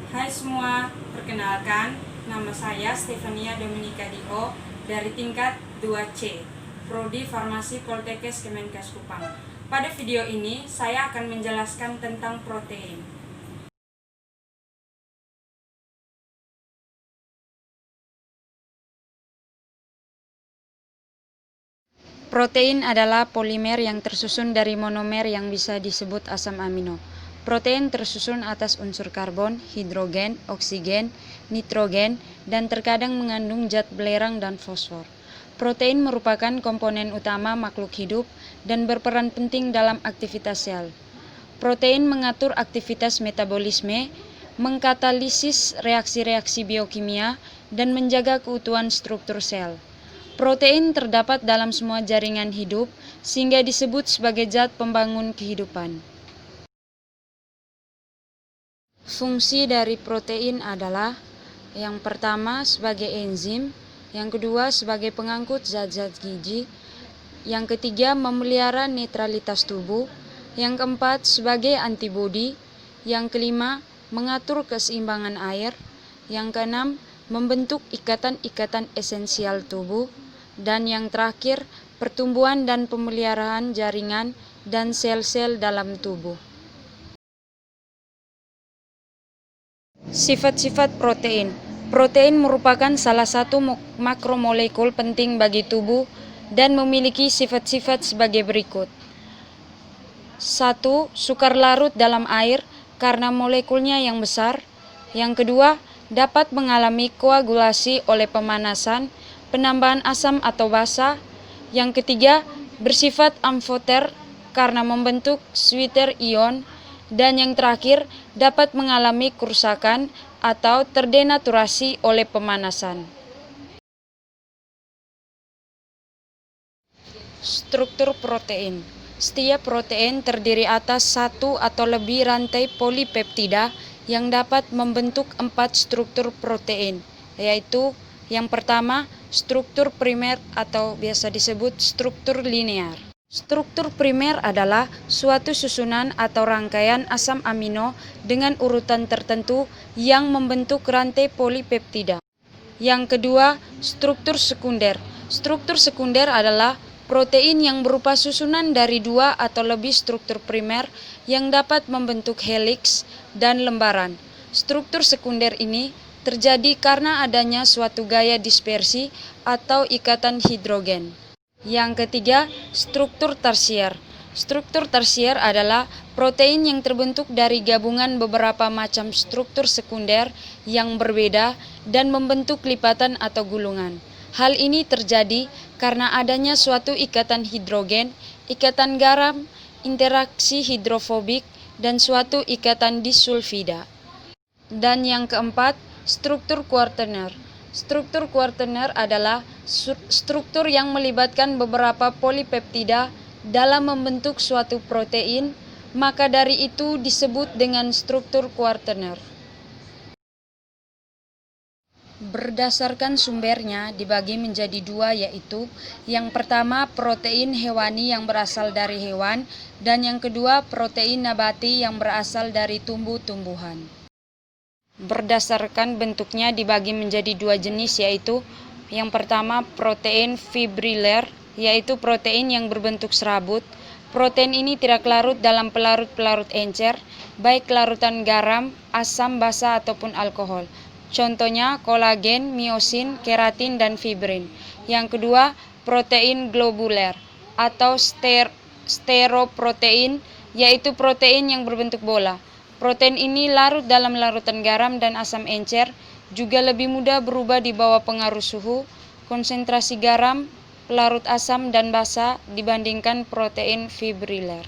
Hai semua, perkenalkan nama saya Stefania Dominika Dio dari tingkat 2C, Prodi Farmasi Poltekkes Kemenkes Kupang. Pada video ini saya akan menjelaskan tentang protein. Protein adalah polimer yang tersusun dari monomer yang bisa disebut asam amino. Protein tersusun atas unsur karbon, hidrogen, oksigen, nitrogen, dan terkadang mengandung zat belerang dan fosfor. Protein merupakan komponen utama makhluk hidup dan berperan penting dalam aktivitas sel. Protein mengatur aktivitas metabolisme, mengkatalisis reaksi-reaksi biokimia, dan menjaga keutuhan struktur sel. Protein terdapat dalam semua jaringan hidup, sehingga disebut sebagai zat pembangun kehidupan. Fungsi dari protein adalah yang pertama sebagai enzim, yang kedua sebagai pengangkut zat-zat gizi, yang ketiga memelihara netralitas tubuh, yang keempat sebagai antibodi, yang kelima mengatur keseimbangan air, yang keenam membentuk ikatan-ikatan esensial tubuh, dan yang terakhir pertumbuhan dan pemeliharaan jaringan dan sel-sel dalam tubuh. Sifat-sifat protein. Protein merupakan salah satu makromolekul penting bagi tubuh dan memiliki sifat-sifat sebagai berikut. 1. Sukar larut dalam air karena molekulnya yang besar. Yang kedua, dapat mengalami koagulasi oleh pemanasan, penambahan asam atau basa. Yang ketiga, bersifat amfoter karena membentuk sweeter ion. Dan yang terakhir, dapat mengalami kerusakan atau terdenaturasi oleh pemanasan. Struktur protein. Setiap protein terdiri atas satu atau lebih rantai polipeptida yang dapat membentuk 4 struktur protein, yaitu yang pertama, struktur primer atau biasa disebut struktur linear. Struktur primer adalah suatu susunan atau rangkaian asam amino dengan urutan tertentu yang membentuk rantai polipeptida. Yang kedua, struktur sekunder. Struktur sekunder adalah protein yang berupa susunan dari 2 atau lebih struktur primer yang dapat membentuk heliks dan lembaran. Struktur sekunder ini terjadi karena adanya suatu gaya dispersi atau ikatan hidrogen. Yang ketiga, struktur tersier. Struktur tersier adalah protein yang terbentuk dari gabungan beberapa macam struktur sekunder yang berbeda dan membentuk lipatan atau gulungan. Hal ini terjadi karena adanya suatu ikatan hidrogen, ikatan garam, interaksi hidrofobik, dan suatu ikatan disulfida. Dan yang keempat, struktur kuartener. Struktur kuartener adalah struktur yang melibatkan beberapa polipeptida dalam membentuk suatu protein, maka dari itu disebut dengan struktur kuartener. Berdasarkan sumbernya dibagi menjadi 2, yaitu yang pertama protein hewani yang berasal dari hewan, dan yang kedua protein nabati yang berasal dari tumbuh-tumbuhan. Berdasarkan bentuknya dibagi menjadi 2 jenis, yaitu yang pertama protein fibriler, yaitu protein yang berbentuk serabut. Protein ini tidak larut dalam pelarut-pelarut encer, baik larutan garam, asam basa ataupun alkohol. Contohnya kolagen, miosin, keratin, dan fibrin. Yang kedua, protein globuler atau steroprotein, yaitu protein yang berbentuk bola. Protein ini larut dalam larutan garam dan asam encer, juga lebih mudah berubah di bawah pengaruh suhu, konsentrasi garam, pelarut asam dan basa dibandingkan protein fibriler.